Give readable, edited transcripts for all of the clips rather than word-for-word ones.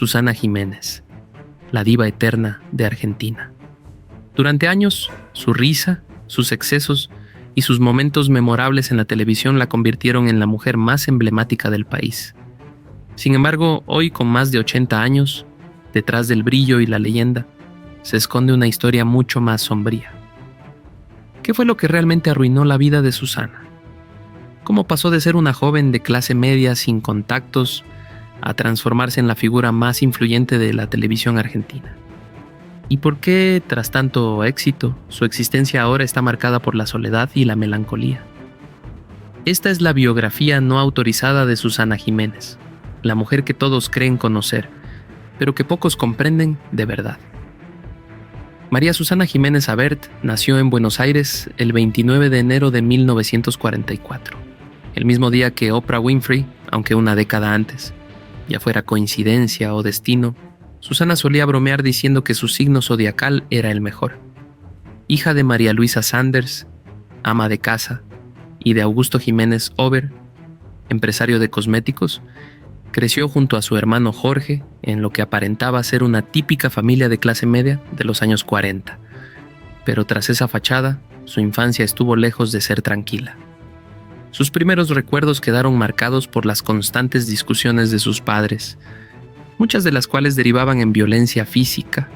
Susana Jiménez, la diva eterna de Argentina. Durante años, su risa, sus excesos y sus momentos memorables en la televisión la convirtieron en la mujer más emblemática del país. Sin embargo, hoy, con más de 80 años, detrás del brillo y la leyenda, se esconde una historia mucho más sombría. ¿Qué fue lo que realmente arruinó la vida de Susana? ¿Cómo pasó de ser una joven de clase media sin contactos a transformarse en la figura más influyente de la televisión argentina? ¿Y por qué, tras tanto éxito, su existencia ahora está marcada por la soledad y la melancolía? Esta es la biografía no autorizada de Susana Jiménez, la mujer que todos creen conocer, pero que pocos comprenden de verdad. María Susana Jiménez Abert nació en Buenos Aires el 29 de enero de 1944, el mismo día que Oprah Winfrey, aunque una década antes. Ya fuera coincidencia o destino, Susana solía bromear diciendo que su signo zodiacal era el mejor. Hija de María Luisa Sanders, ama de casa, y de Augusto Jiménez Ober, empresario de cosméticos, creció junto a su hermano Jorge en lo que aparentaba ser una típica familia de clase media de los años 40. Pero tras esa fachada, su infancia estuvo lejos de ser tranquila. Sus primeros recuerdos quedaron marcados por las constantes discusiones de sus padres, muchas de las cuales derivaban en violencia física.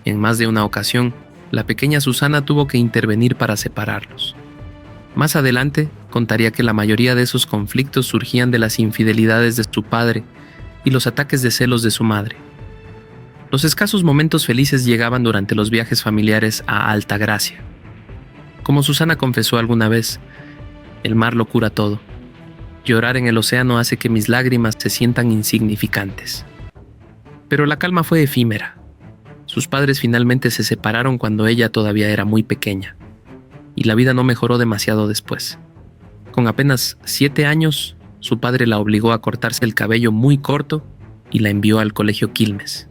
En más de una ocasión, la pequeña Susana tuvo que intervenir para separarlos. Más adelante, contaría que la mayoría de esos conflictos surgían de las infidelidades de su padre y los ataques de celos de su madre. Los escasos momentos felices llegaban durante los viajes familiares a Altagracia. Como Susana confesó alguna vez, el mar lo cura todo. Llorar en el océano hace que mis lágrimas se sientan insignificantes. Pero la calma fue efímera. Sus padres finalmente se separaron cuando ella todavía era muy pequeña, y la vida no mejoró demasiado después. Con apenas 7 años, su padre la obligó a cortarse el cabello muy corto y la envió al colegio Quilmes,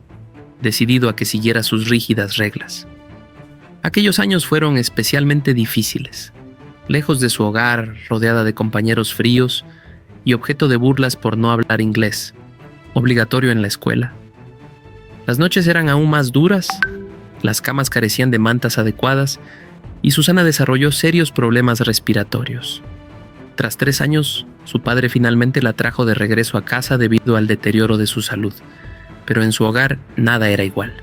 decidido a que siguiera sus rígidas reglas. Aquellos años fueron especialmente difíciles. Lejos de su hogar, rodeada de compañeros fríos y objeto de burlas por no hablar inglés, obligatorio en la escuela. Las noches eran aún más duras, las camas carecían de mantas adecuadas y Susana desarrolló serios problemas respiratorios. Tras 3 años, su padre finalmente la trajo de regreso a casa debido al deterioro de su salud, pero en su hogar nada era igual.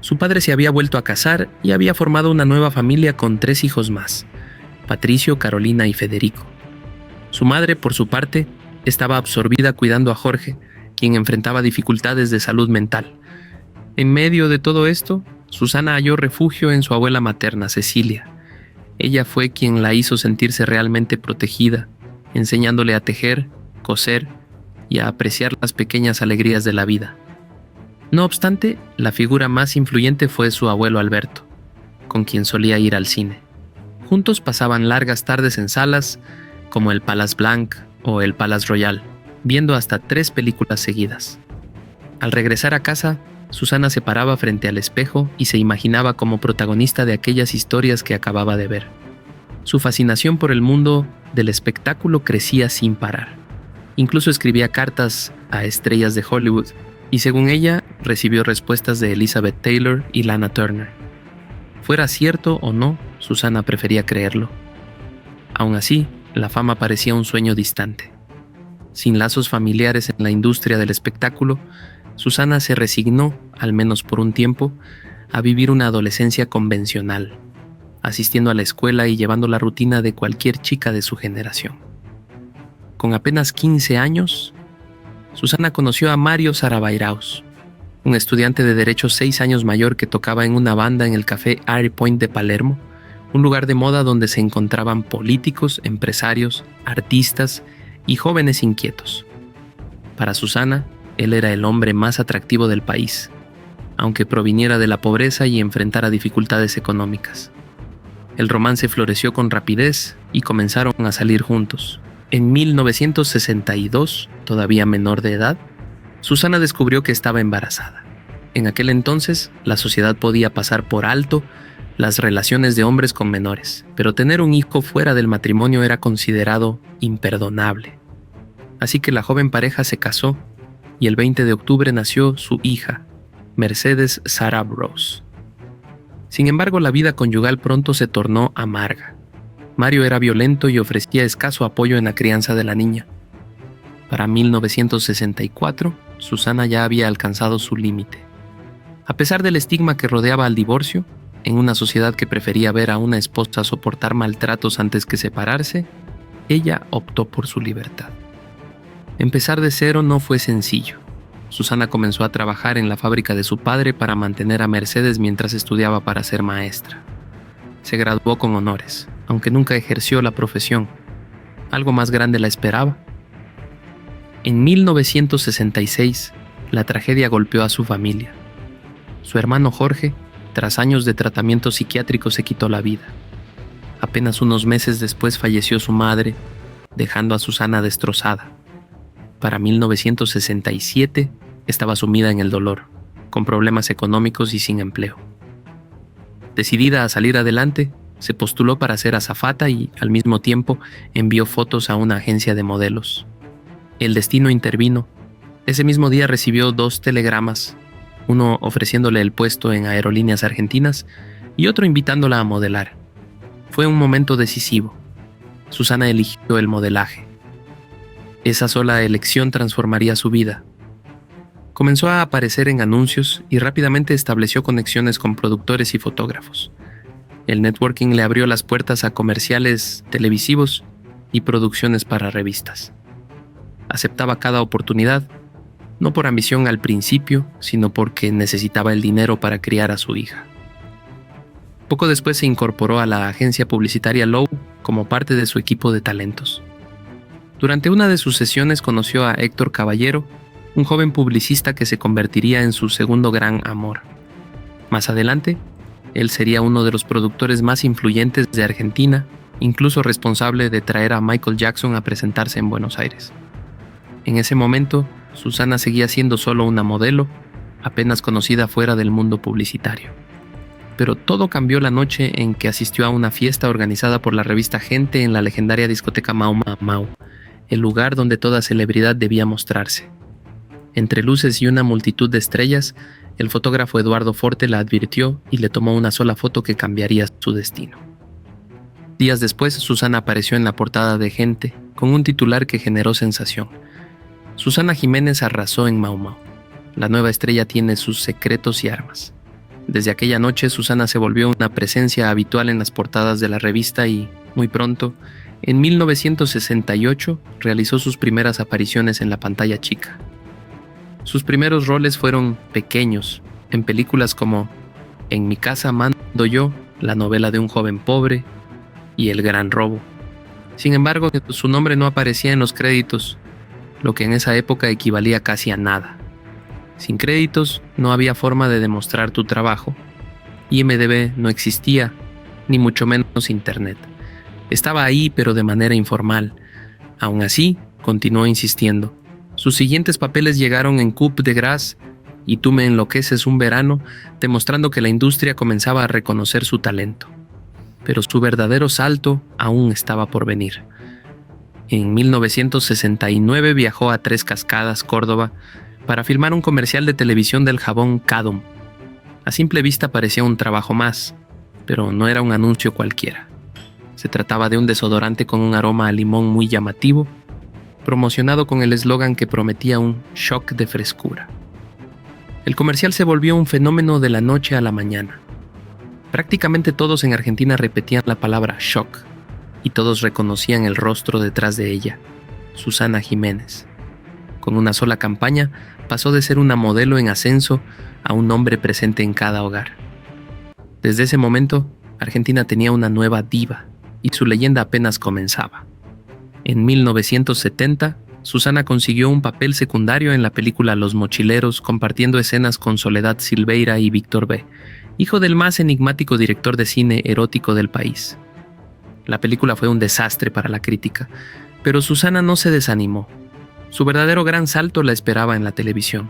Su padre se había vuelto a casar y había formado una nueva familia con 3 hijos más: Patricio, Carolina y Federico. Su madre, por su parte, estaba absorbida cuidando a Jorge, quien enfrentaba dificultades de salud mental. En medio de todo esto, Susana halló refugio en su abuela materna, Cecilia. Ella fue quien la hizo sentirse realmente protegida, enseñándole a tejer, coser y a apreciar las pequeñas alegrías de la vida. No obstante, la figura más influyente fue su abuelo Alberto, con quien solía ir al cine. Juntos pasaban largas tardes en salas como el Palace Blanc o el Palace Royal, viendo hasta 3 películas seguidas. Al regresar a casa, Susana se paraba frente al espejo y se imaginaba como protagonista de aquellas historias que acababa de ver. Su fascinación por el mundo del espectáculo crecía sin parar. Incluso escribía cartas a estrellas de Hollywood y, según ella, recibió respuestas de Elizabeth Taylor y Lana Turner. Fuera cierto o no, Susana prefería creerlo. Aún así, la fama parecía un sueño distante. Sin lazos familiares en la industria del espectáculo, Susana se resignó, al menos por un tiempo, a vivir una adolescencia convencional, asistiendo a la escuela y llevando la rutina de cualquier chica de su generación. Con apenas 15 años, Susana conoció a Mario Sarabayraus, un estudiante de Derecho 6 años mayor que tocaba en una banda en el café Airy Point de Palermo, un lugar de moda donde se encontraban políticos, empresarios, artistas y jóvenes inquietos. Para Susana, él era el hombre más atractivo del país, aunque proviniera de la pobreza y enfrentara dificultades económicas. El romance floreció con rapidez y comenzaron a salir juntos. En 1962, todavía menor de edad, Susana descubrió que estaba embarazada. En aquel entonces, la sociedad podía pasar por alto las relaciones de hombres con menores, pero tener un hijo fuera del matrimonio era considerado imperdonable. Así que la joven pareja se casó y el 20 de octubre nació su hija, Mercedes Sarah Rose. Sin embargo, la vida conyugal pronto se tornó amarga. Mario era violento y ofrecía escaso apoyo en la crianza de la niña. Para 1964, Susana ya había alcanzado su límite. A pesar del estigma que rodeaba al divorcio, en una sociedad que prefería ver a una esposa soportar maltratos antes que separarse, ella optó por su libertad. Empezar de cero no fue sencillo. Susana comenzó a trabajar en la fábrica de su padre para mantener a Mercedes mientras estudiaba para ser maestra. Se graduó con honores, aunque nunca ejerció la profesión. Algo más grande la esperaba. En 1966, la tragedia golpeó a su familia. Su hermano Jorge, tras años de tratamiento psiquiátrico, se quitó la vida. Apenas unos meses después falleció su madre, dejando a Susana destrozada. Para 1967, estaba sumida en el dolor, con problemas económicos y sin empleo. Decidida a salir adelante, se postuló para ser azafata y, al mismo tiempo, envió fotos a una agencia de modelos. El destino intervino. Ese mismo día recibió 2 telegramas, uno ofreciéndole el puesto en Aerolíneas Argentinas y otro invitándola a modelar. Fue un momento decisivo. Susana eligió el modelaje. Esa sola elección transformaría su vida. Comenzó a aparecer en anuncios y rápidamente estableció conexiones con productores y fotógrafos. El networking le abrió las puertas a comerciales televisivos y producciones para revistas. Aceptaba cada oportunidad, no por ambición al principio, sino porque necesitaba el dinero para criar a su hija. Poco después se incorporó a la agencia publicitaria Lowe como parte de su equipo de talentos. Durante una de sus sesiones conoció a Héctor Caballero, un joven publicista que se convertiría en su segundo gran amor. Más adelante, él sería uno de los productores más influyentes de Argentina, incluso responsable de traer a Michael Jackson a presentarse en Buenos Aires. En ese momento, Susana seguía siendo solo una modelo, apenas conocida fuera del mundo publicitario. Pero todo cambió la noche en que asistió a una fiesta organizada por la revista Gente en la legendaria discoteca Mau Mau, el lugar donde toda celebridad debía mostrarse. Entre luces y una multitud de estrellas, el fotógrafo Eduardo Forte la advirtió y le tomó una sola foto que cambiaría su destino. Días después, Susana apareció en la portada de Gente, con un titular que generó sensación. Susana Jiménez arrasó en Mau Mau. La nueva estrella tiene sus secretos y armas. Desde aquella noche, Susana se volvió una presencia habitual en las portadas de la revista y, muy pronto, en 1968, realizó sus primeras apariciones en la pantalla chica. Sus primeros roles fueron pequeños, en películas como En mi casa mando yo, la novela de un joven pobre, y El gran robo. Sin embargo, su nombre no aparecía en los créditos, lo que en esa época equivalía casi a nada. Sin créditos no había forma de demostrar tu trabajo. IMDb no existía, ni mucho menos Internet. Estaba ahí, pero de manera informal. Aún así, continuó insistiendo. Sus siguientes papeles llegaron en Coup de Grâce y Tú me enloqueces un verano, demostrando que la industria comenzaba a reconocer su talento. Pero su verdadero salto aún estaba por venir. En 1969 viajó a Tres Cascadas, Córdoba, para filmar un comercial de televisión del jabón Cadom. A simple vista parecía un trabajo más, pero no era un anuncio cualquiera. Se trataba de un desodorante con un aroma a limón muy llamativo, promocionado con el eslogan que prometía un shock de frescura. El comercial se volvió un fenómeno de la noche a la mañana. Prácticamente todos en Argentina repetían la palabra shock, y todos reconocían el rostro detrás de ella, Susana Jiménez. Con una sola campaña, pasó de ser una modelo en ascenso a un hombre presente en cada hogar. Desde ese momento, Argentina tenía una nueva diva, y su leyenda apenas comenzaba. En 1970, Susana consiguió un papel secundario en la película Los Mochileros, compartiendo escenas con Soledad Silveira y Víctor B., hijo del más enigmático director de cine erótico del país. La película fue un desastre para la crítica, pero Susana no se desanimó. Su verdadero gran salto la esperaba en la televisión.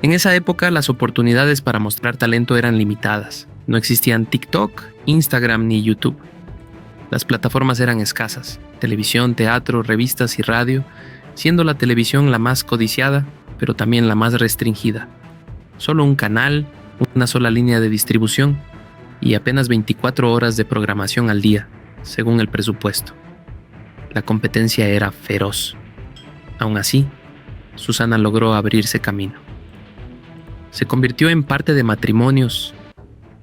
En esa época, las oportunidades para mostrar talento eran limitadas. No existían TikTok, Instagram ni YouTube. Las plataformas eran escasas: televisión, teatro, revistas y radio, siendo la televisión la más codiciada. pero también la más restringida. Solo un canal, una sola línea de distribución y apenas 24 horas de programación al día, según el presupuesto. La competencia era feroz. Aún así, Susana logró abrirse camino. Se convirtió en parte de Matrimonios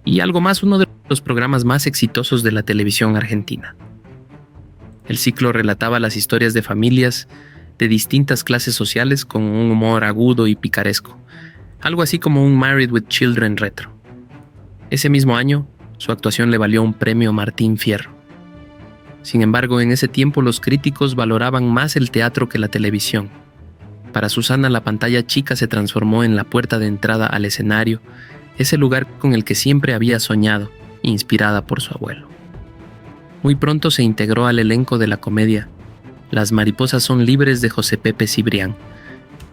y algo más, uno de los programas más exitosos de la televisión argentina. El ciclo relataba las historias de familias de distintas clases sociales con un humor agudo y picaresco, algo así como un Married with Children retro. Ese mismo año, su actuación le valió un premio Martín Fierro. Sin embargo, en ese tiempo los críticos valoraban más el teatro que la televisión. Para Susana, la pantalla chica se transformó en la puerta de entrada al escenario, ese lugar con el que siempre había soñado, inspirada por su abuelo. Muy pronto se integró al elenco de la comedia Las mariposas son libres de José Pepe Cibrián.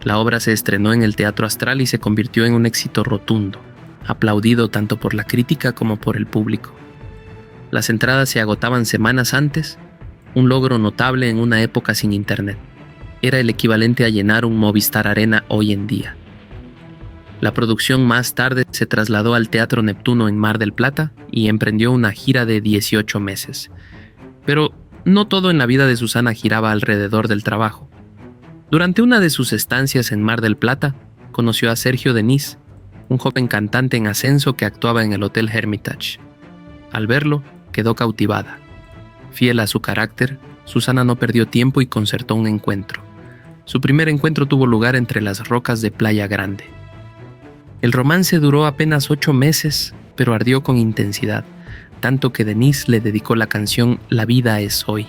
La obra se estrenó en el Teatro Astral y se convirtió en un éxito rotundo, aplaudido tanto por la crítica como por el público. Las entradas se agotaban semanas antes, un logro notable en una época sin internet. Era el equivalente a llenar un Movistar Arena hoy en día. La producción más tarde se trasladó al Teatro Neptuno en Mar del Plata y emprendió una gira de 18 meses. Pero no todo en la vida de Susana giraba alrededor del trabajo. Durante una de sus estancias en Mar del Plata, conoció a Sergio Denis, un joven cantante en ascenso que actuaba en el Hotel Hermitage. Al verlo, quedó cautivada. Fiel a su carácter, Susana no perdió tiempo y concertó un encuentro. Su primer encuentro tuvo lugar entre las rocas de Playa Grande. El romance duró apenas 8 meses, pero ardió con intensidad, tanto que Denis le dedicó la canción La vida es hoy.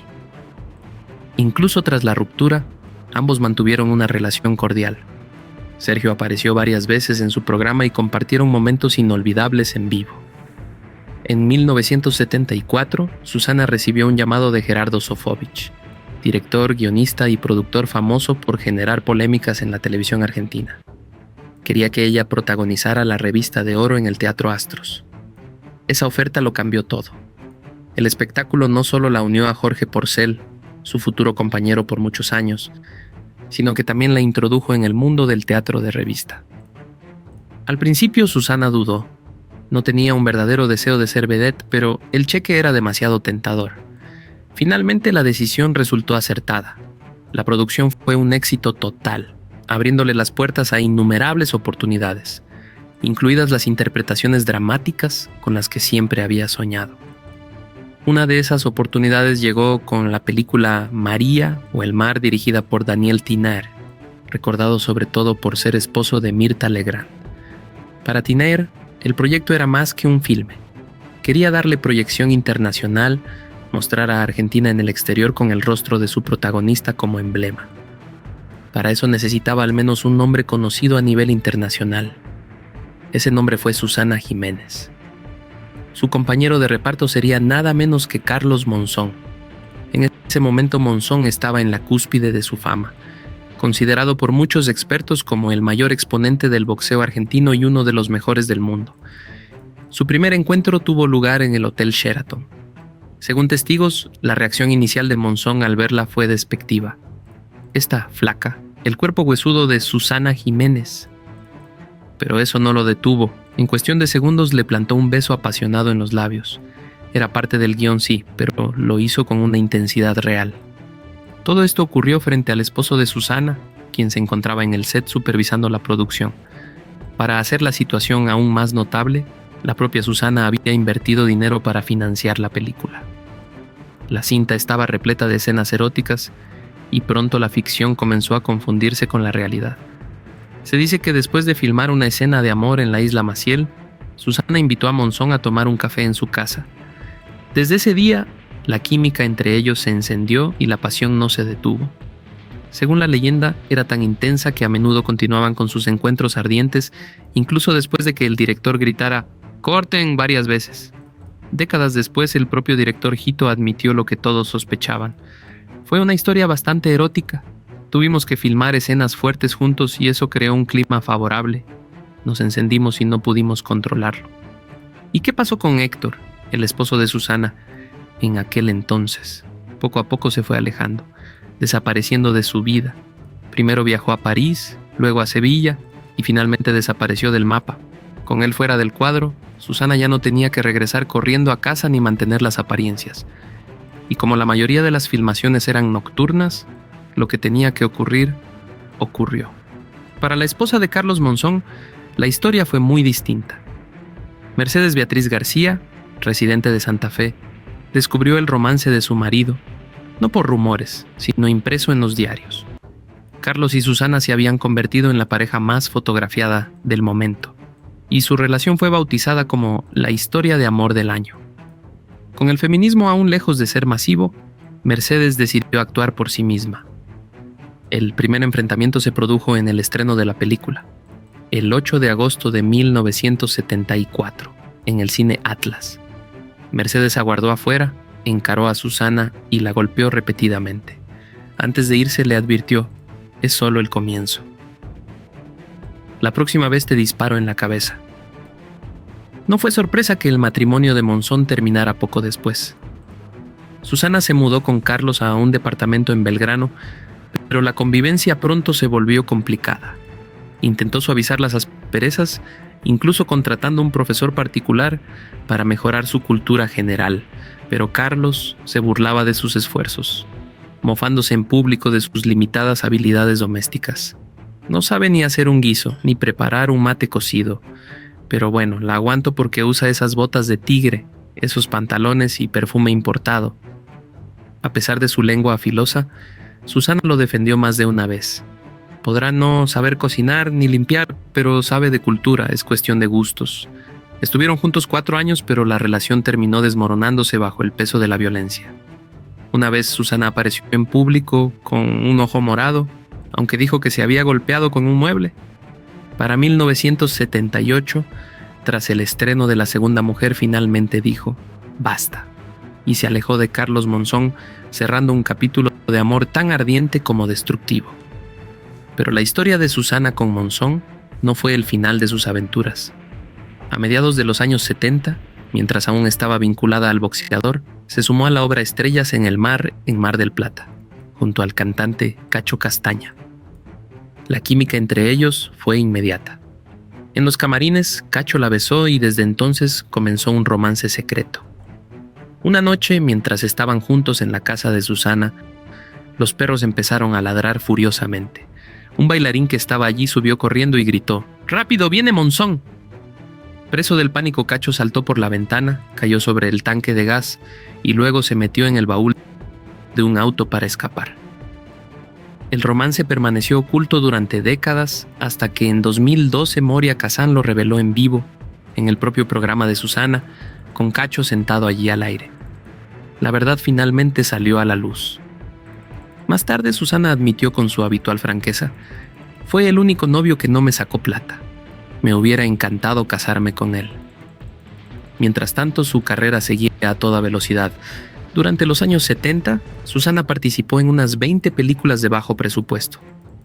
Incluso tras la ruptura, ambos mantuvieron una relación cordial. Sergio apareció varias veces en su programa y compartieron momentos inolvidables en vivo. En 1974, Susana recibió un llamado de Gerardo Sofovich, director, guionista y productor famoso por generar polémicas en la televisión argentina. Quería que ella protagonizara la revista de oro en el Teatro Astros. Esa oferta lo cambió todo. El espectáculo no solo la unió a Jorge Porcel, su futuro compañero por muchos años, sino que también la introdujo en el mundo del teatro de revista. Al principio Susana dudó. No tenía un verdadero deseo de ser vedette, pero el cheque era demasiado tentador. Finalmente la decisión resultó acertada. La producción fue un éxito total, abriéndole las puertas a innumerables oportunidades, incluidas las interpretaciones dramáticas con las que siempre había soñado. Una de esas oportunidades llegó con la película María o El mar, dirigida por Daniel Tiner, recordado sobre todo por ser esposo de Mirta Legrand. Para Tiner, el proyecto era más que un filme. Quería darle proyección internacional, mostrar a Argentina en el exterior con el rostro de su protagonista como emblema. Para eso necesitaba al menos un nombre conocido a nivel internacional. Ese nombre fue Susana Jiménez. Su compañero de reparto sería nada menos que Carlos Monzón. En ese momento Monzón estaba en la cúspide de su fama, considerado por muchos expertos como el mayor exponente del boxeo argentino y uno de los mejores del mundo. Su primer encuentro tuvo lugar en el Hotel Sheraton. Según testigos, la reacción inicial de Monzón al verla fue despectiva. Esta flaca, el cuerpo huesudo de Susana Jiménez. Pero eso no lo detuvo. En cuestión de segundos le plantó un beso apasionado en los labios. Era parte del guión, sí, pero lo hizo con una intensidad real. Todo esto ocurrió frente al esposo de Susana, quien se encontraba en el set supervisando la producción. Para hacer la situación aún más notable, la propia Susana había invertido dinero para financiar la película. La cinta estaba repleta de escenas eróticas y pronto la ficción comenzó a confundirse con la realidad. Se dice que después de filmar una escena de amor en la isla Maciel, Susana invitó a Monzón a tomar un café en su casa. Desde ese día, la química entre ellos se encendió y la pasión no se detuvo. Según la leyenda, era tan intensa que a menudo continuaban con sus encuentros ardientes, incluso después de que el director gritara «¡Corten!» varias veces. Décadas después, el propio director Hito admitió lo que todos sospechaban. Fue una historia bastante erótica. Tuvimos que filmar escenas fuertes juntos y eso creó un clima favorable. Nos encendimos y no pudimos controlarlo. ¿Y qué pasó con Héctor, el esposo de Susana, en aquel entonces? Poco a poco se fue alejando, desapareciendo de su vida. Primero viajó a París luego a Sevilla y finalmente desapareció del mapa. Con él fuera del cuadro, Susana ya no tenía que regresar corriendo a casa ni mantener las apariencias. Y como la mayoría de las filmaciones eran nocturnas, lo que tenía que ocurrir, ocurrió. Para la esposa de Carlos Monzón, la historia fue muy distinta. Mercedes Beatriz García, residente de Santa Fe, descubrió el romance de su marido, no por rumores, sino impreso en los diarios. Carlos y Susana se habían convertido en la pareja más fotografiada del momento, y su relación fue bautizada como la historia de amor del año. Con el feminismo aún lejos de ser masivo, Mercedes decidió actuar por sí misma. El primer enfrentamiento se produjo en el estreno de la película, el 8 de agosto de 1974, en el cine Atlas. Mercedes aguardó afuera, encaró a Susana y la golpeó repetidamente. Antes de irse le advirtió: es solo el comienzo. La próxima vez te disparo en la cabeza. No fue sorpresa que el matrimonio de Monzón terminara poco después. Susana se mudó con Carlos a un departamento en Belgrano, pero la convivencia pronto se volvió complicada. Intentó suavizar las asperezas, incluso contratando un profesor particular para mejorar su cultura general, pero Carlos se burlaba de sus esfuerzos, mofándose en público de sus limitadas habilidades domésticas. No sabe ni hacer un guiso, ni preparar un mate cocido, pero bueno, la aguanto porque usa esas botas de tigre, esos pantalones y perfume importado. A pesar de su lengua afilosa, Susana lo defendió más de una vez. Podrá no saber cocinar ni limpiar, pero sabe de cultura, es cuestión de gustos. Estuvieron juntos 4 años, pero la relación terminó desmoronándose bajo el peso de la violencia. Una vez Susana apareció en público con un ojo morado, aunque dijo que se había golpeado con un mueble. Para 1978, tras el estreno de La segunda mujer, finalmente dijo: basta, y se alejó de Carlos Monzón, cerrando un capítulo de amor tan ardiente como destructivo. Pero la historia de Susana con Monzón no fue el final de sus aventuras. A mediados de los años 70, mientras aún estaba vinculada al boxeador, se sumó a la obra Estrellas en el Mar en Mar del Plata, junto al cantante Cacho Castaña. La química entre ellos fue inmediata. En los camarines, Cacho la besó y desde entonces comenzó un romance secreto. Una noche, mientras estaban juntos en la casa de Susana, los perros empezaron a ladrar furiosamente. Un bailarín que estaba allí subió corriendo y gritó: ¡rápido, viene Monzón! Preso del pánico, Cacho saltó por la ventana, cayó sobre el tanque de gas y luego se metió en el baúl de un auto para escapar. El romance permaneció oculto durante décadas hasta que en 2012 Moria Kazan lo reveló en vivo, en el propio programa de Susana, con Cacho sentado allí al aire. La verdad finalmente salió a la luz. Más tarde Susana admitió con su habitual franqueza: fue el único novio que no me sacó plata. Me hubiera encantado casarme con él. Mientras tanto, su carrera seguía a toda velocidad. Durante los años 70, Susana participó en unas 20 películas de bajo presupuesto,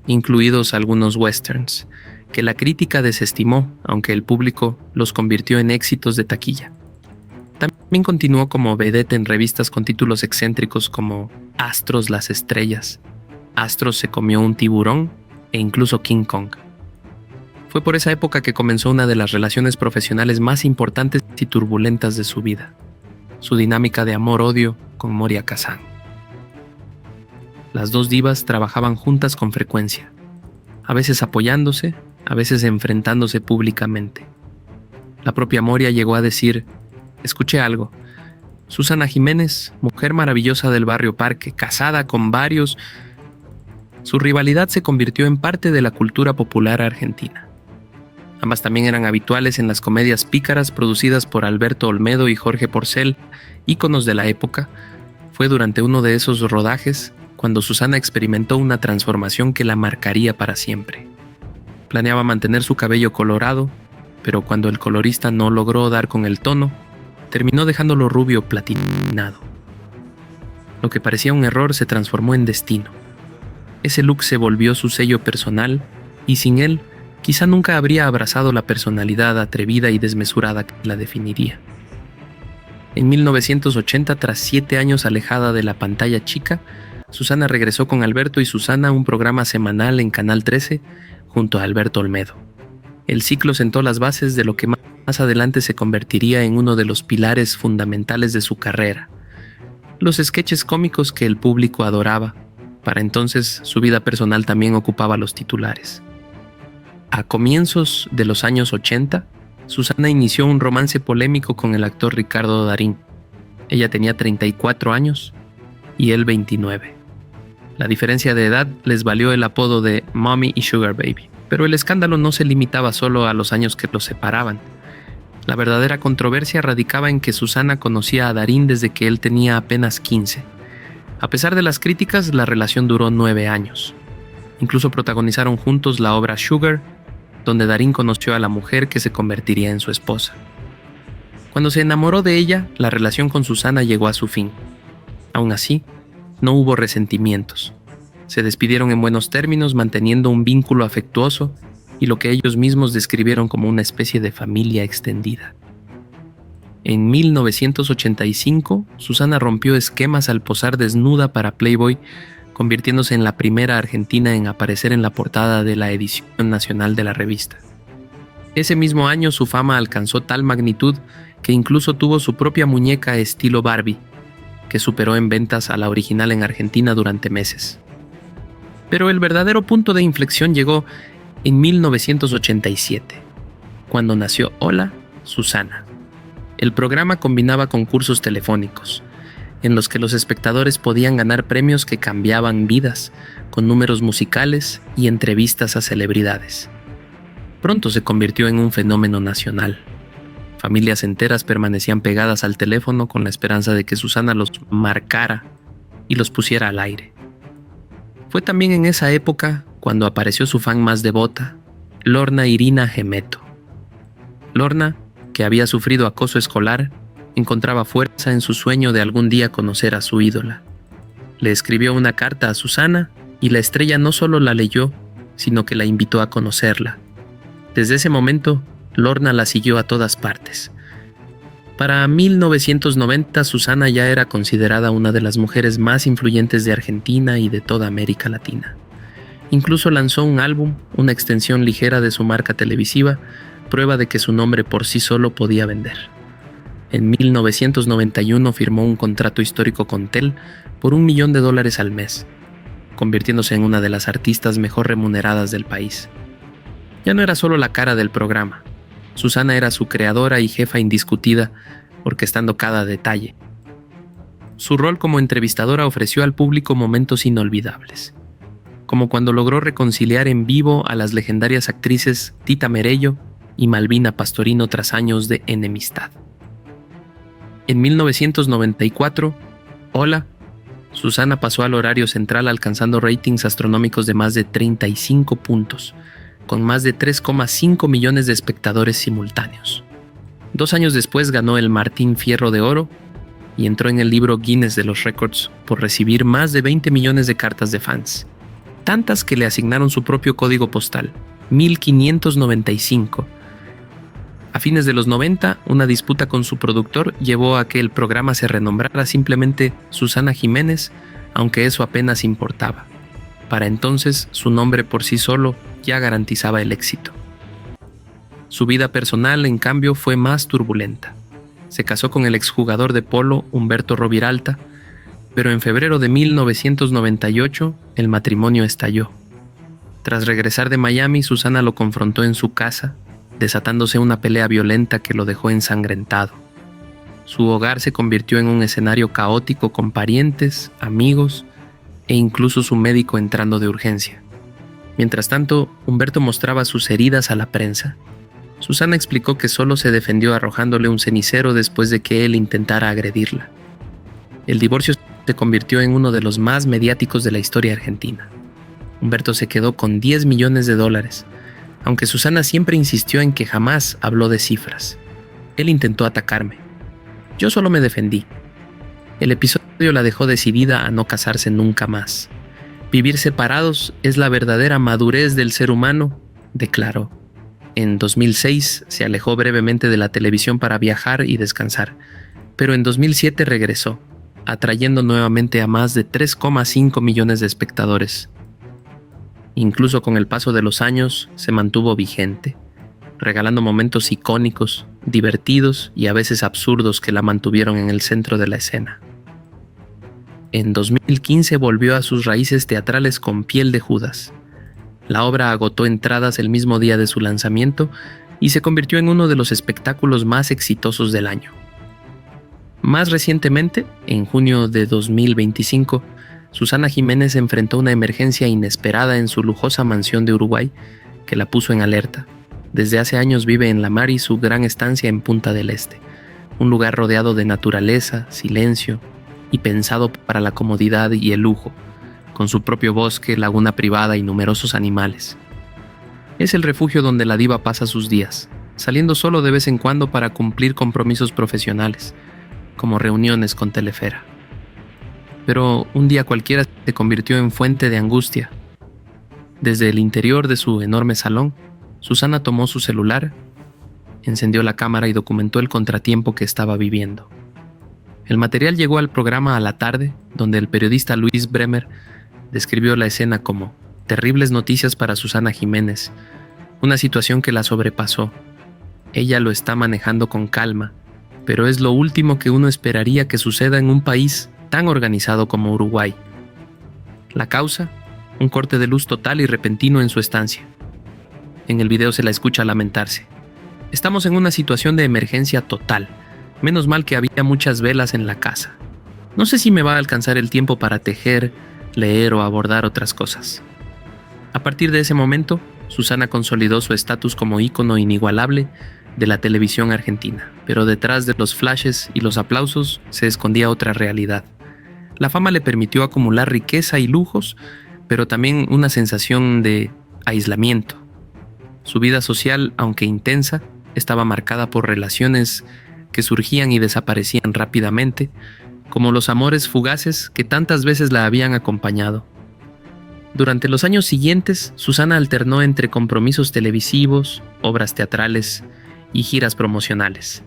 incluidos algunos westerns, que la crítica desestimó, aunque el público los convirtió en éxitos de taquilla. También continuó como vedette en revistas con títulos excéntricos como Astros las estrellas, Astros se comió un tiburón e incluso King Kong. Fue por esa época que comenzó una de las relaciones profesionales más importantes y turbulentas de su vida: su dinámica de amor-odio con Moria Kazan. Las dos divas trabajaban juntas con frecuencia, a veces apoyándose, a veces enfrentándose públicamente. La propia Moria llegó a decir: escuché algo. Susana Jiménez, mujer maravillosa del barrio Parque, casada con varios. Su rivalidad se convirtió en parte de la cultura popular argentina. Ambas también eran habituales en las comedias pícaras producidas por Alberto Olmedo y Jorge Porcel, íconos de la época. Fue durante uno de esos rodajes cuando Susana experimentó una transformación que la marcaría para siempre. Planeaba mantener su cabello colorado, pero cuando el colorista no logró dar con el tono, terminó dejándolo rubio platinado. Lo que parecía un error se transformó en destino. Ese look se volvió su sello personal y sin él, quizá nunca habría abrazado la personalidad atrevida y desmesurada que la definiría. En 1980, tras 7 años alejada de la pantalla chica, Susana regresó con Alberto y Susana a un programa semanal en Canal 13 junto a Alberto Olmedo. El ciclo sentó las bases de lo que más adelante se convertiría en uno de los pilares fundamentales de su carrera. Los sketches cómicos que el público adoraba. Para entonces, su vida personal también ocupaba los titulares. A comienzos de los años 80, Susana inició un romance polémico con el actor Ricardo Darín. Ella tenía 34 años y él 29. La diferencia de edad les valió el apodo de Mommy y Sugar Baby. Pero el escándalo no se limitaba solo a los años que los separaban. La verdadera controversia radicaba en que Susana conocía a Darín desde que él tenía apenas 15. A pesar de las críticas, la relación duró 9 años. Incluso protagonizaron juntos la obra Sugar, donde Darín conoció a la mujer que se convertiría en su esposa. Cuando se enamoró de ella, la relación con Susana llegó a su fin. Aún así, no hubo resentimientos. Se despidieron en buenos términos, manteniendo un vínculo afectuoso y lo que ellos mismos describieron como una especie de familia extendida. En 1985, Susana rompió esquemas al posar desnuda para Playboy, convirtiéndose en la primera argentina en aparecer en la portada de la edición nacional de la revista. Ese mismo año su fama alcanzó tal magnitud que incluso tuvo su propia muñeca estilo Barbie, que superó en ventas a la original en Argentina durante meses. Pero el verdadero punto de inflexión llegó en 1987, cuando nació Hola, Susana. El programa combinaba concursos telefónicos, en los que los espectadores podían ganar premios que cambiaban vidas, con números musicales y entrevistas a celebridades. Pronto se convirtió en un fenómeno nacional. Familias enteras permanecían pegadas al teléfono con la esperanza de que Susana los marcara y los pusiera al aire. Fue también en esa época cuando apareció su fan más devota, Lorna Irina Gemeto. Lorna, que había sufrido acoso escolar, encontraba fuerza en su sueño de algún día conocer a su ídola. Le escribió una carta a Susana y la estrella no solo la leyó, sino que la invitó a conocerla. Desde ese momento, Lorna la siguió a todas partes. Para 1990, Susana ya era considerada una de las mujeres más influyentes de Argentina y de toda América Latina. Incluso lanzó un álbum, una extensión ligera de su marca televisiva, prueba de que su nombre por sí solo podía vender. En 1991 firmó un contrato histórico con Tel por $1 millón al mes, convirtiéndose en una de las artistas mejor remuneradas del país. Ya no era solo la cara del programa. Susana era su creadora y jefa indiscutida, orquestando cada detalle. Su rol como entrevistadora ofreció al público momentos inolvidables, como cuando logró reconciliar en vivo a las legendarias actrices Tita Merello y Malvina Pastorino tras años de enemistad. En 1994, Hola, Susana pasó al horario central alcanzando ratings astronómicos de más de 35 puntos, con más de 3,5 millones de espectadores simultáneos. 2 años después ganó el Martín Fierro de Oro y entró en el libro Guinness de los Récords por recibir más de 20 millones de cartas de fans, tantas que le asignaron su propio código postal, 1595. A fines de los 90, una disputa con su productor llevó a que el programa se renombrara simplemente Susana Jiménez, aunque eso apenas importaba. Para entonces, su nombre por sí solo ya garantizaba el éxito. Su vida personal, en cambio, fue más turbulenta. Se casó con el exjugador de polo Humberto Roviralta, pero en febrero de 1998 el matrimonio estalló. Tras regresar de Miami, Susana lo confrontó en su casa, desatándose una pelea violenta que lo dejó ensangrentado. Su hogar se convirtió en un escenario caótico con parientes, amigos e incluso su médico entrando de urgencia. Mientras tanto, Humberto mostraba sus heridas a la prensa. Susana explicó que solo se defendió arrojándole un cenicero después de que él intentara agredirla. El divorcio se convirtió en uno de los más mediáticos de la historia argentina. Humberto se quedó con $10 millones, aunque Susana siempre insistió en que jamás habló de cifras. Él intentó atacarme. Yo solo me defendí. El episodio la dejó decidida a no casarse nunca más. Vivir separados es la verdadera madurez del ser humano, declaró. En 2006 se alejó brevemente de la televisión para viajar y descansar, pero en 2007 regresó, atrayendo nuevamente a más de 3,5 millones de espectadores. Incluso con el paso de los años se mantuvo vigente, regalando momentos icónicos, divertidos y a veces absurdos que la mantuvieron en el centro de la escena. En 2015 volvió a sus raíces teatrales con Piel de Judas. La obra agotó entradas el mismo día de su lanzamiento y se convirtió en uno de los espectáculos más exitosos del año. Más recientemente, en junio de 2025, Susana Jiménez enfrentó una emergencia inesperada en su lujosa mansión de Uruguay que la puso en alerta. Desde hace años vive en La Mar y su gran estancia en Punta del Este, un lugar rodeado de naturaleza, silencio y pensado para la comodidad y el lujo, con su propio bosque, laguna privada y numerosos animales. Es el refugio donde la diva pasa sus días, saliendo solo de vez en cuando para cumplir compromisos profesionales, como reuniones con Telefera. Pero un día cualquiera se convirtió en fuente de angustia. Desde el interior de su enorme salón, Susana tomó su celular, encendió la cámara y documentó el contratiempo que estaba viviendo. El material llegó al programa a la tarde, donde el periodista Luis Bremer describió la escena como terribles noticias para Susana Jiménez, una situación que la sobrepasó. Ella lo está manejando con calma, pero es lo último que uno esperaría que suceda en un país tan organizado como Uruguay. La causa, un corte de luz total y repentino en su estancia. En el video se la escucha lamentarse. Estamos en una situación de emergencia total. Menos mal que había muchas velas en la casa. No sé si me va a alcanzar el tiempo para tejer, leer o abordar otras cosas. A partir de ese momento, Susana consolidó su estatus como ícono inigualable de la televisión argentina, pero detrás de los flashes y los aplausos se escondía otra realidad. La fama le permitió acumular riqueza y lujos, pero también una sensación de aislamiento. Su vida social, aunque intensa, estaba marcada por relaciones que surgían y desaparecían rápidamente, como los amores fugaces que tantas veces la habían acompañado. Durante los años siguientes, Susana alternó entre compromisos televisivos, obras teatrales y giras promocionales.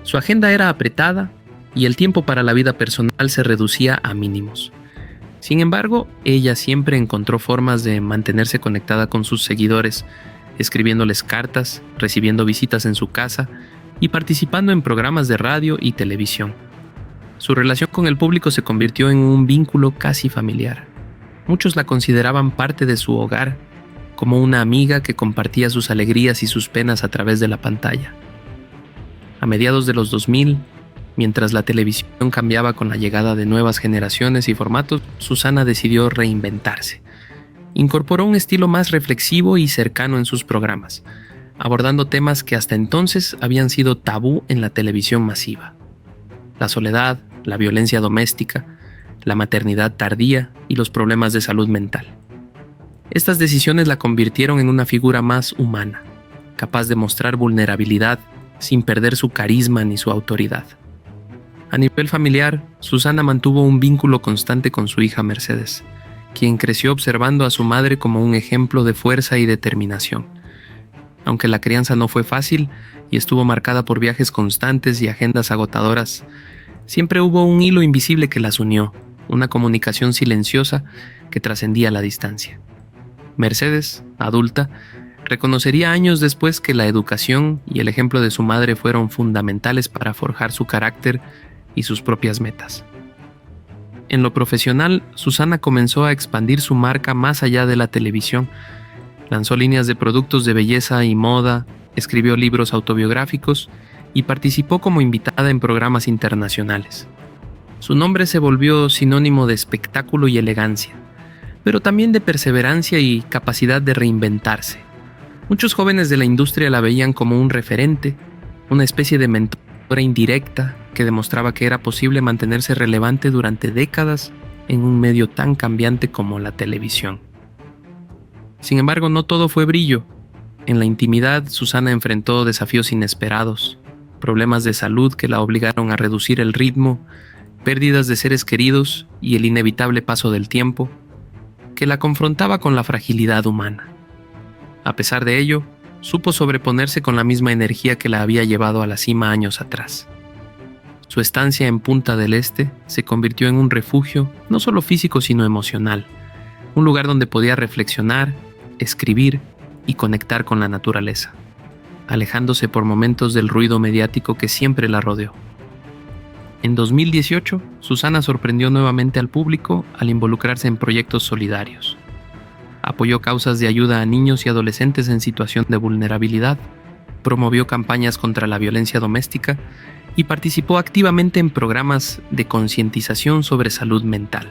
Su agenda era apretada y el tiempo para la vida personal se reducía a mínimos. Sin embargo, ella siempre encontró formas de mantenerse conectada con sus seguidores, escribiéndoles cartas, recibiendo visitas en su casa y participando en programas de radio y televisión. Su relación con el público se convirtió en un vínculo casi familiar. Muchos la consideraban parte de su hogar, como una amiga que compartía sus alegrías y sus penas a través de la pantalla. A mediados de los 2000, mientras la televisión cambiaba con la llegada de nuevas generaciones y formatos, Susana decidió reinventarse. Incorporó un estilo más reflexivo y cercano en sus programas, abordando temas que hasta entonces habían sido tabú en la televisión masiva. La soledad, la violencia doméstica, la maternidad tardía y los problemas de salud mental. Estas decisiones la convirtieron en una figura más humana, capaz de mostrar vulnerabilidad sin perder su carisma ni su autoridad. A nivel familiar, Susana mantuvo un vínculo constante con su hija Mercedes, quien creció observando a su madre como un ejemplo de fuerza y determinación. Aunque la crianza no fue fácil y estuvo marcada por viajes constantes y agendas agotadoras, siempre hubo un hilo invisible que las unió, una comunicación silenciosa que trascendía la distancia. Mercedes, adulta, reconocería años después que la educación y el ejemplo de su madre fueron fundamentales para forjar su carácter y sus propias metas. En lo profesional, Susana comenzó a expandir su marca más allá de la televisión. Lanzó líneas de productos de belleza y moda, escribió libros autobiográficos y participó como invitada en programas internacionales. Su nombre se volvió sinónimo de espectáculo y elegancia, pero también de perseverancia y capacidad de reinventarse. Muchos jóvenes de la industria la veían como un referente, una especie de mentora indirecta que demostraba que era posible mantenerse relevante durante décadas en un medio tan cambiante como la televisión. Sin embargo, no todo fue brillo. En la intimidad, Susana enfrentó desafíos inesperados, problemas de salud que la obligaron a reducir el ritmo, pérdidas de seres queridos y el inevitable paso del tiempo, que la confrontaba con la fragilidad humana. A pesar de ello, supo sobreponerse con la misma energía que la había llevado a la cima años atrás. Su estancia en Punta del Este se convirtió en un refugio no solo físico sino emocional, un lugar donde podía reflexionar, escribir y conectar con la naturaleza, alejándose por momentos del ruido mediático que siempre la rodeó. En 2018, Susana sorprendió nuevamente al público al involucrarse en proyectos solidarios. Apoyó causas de ayuda a niños y adolescentes en situación de vulnerabilidad, promovió campañas contra la violencia doméstica y participó activamente en programas de concientización sobre salud mental.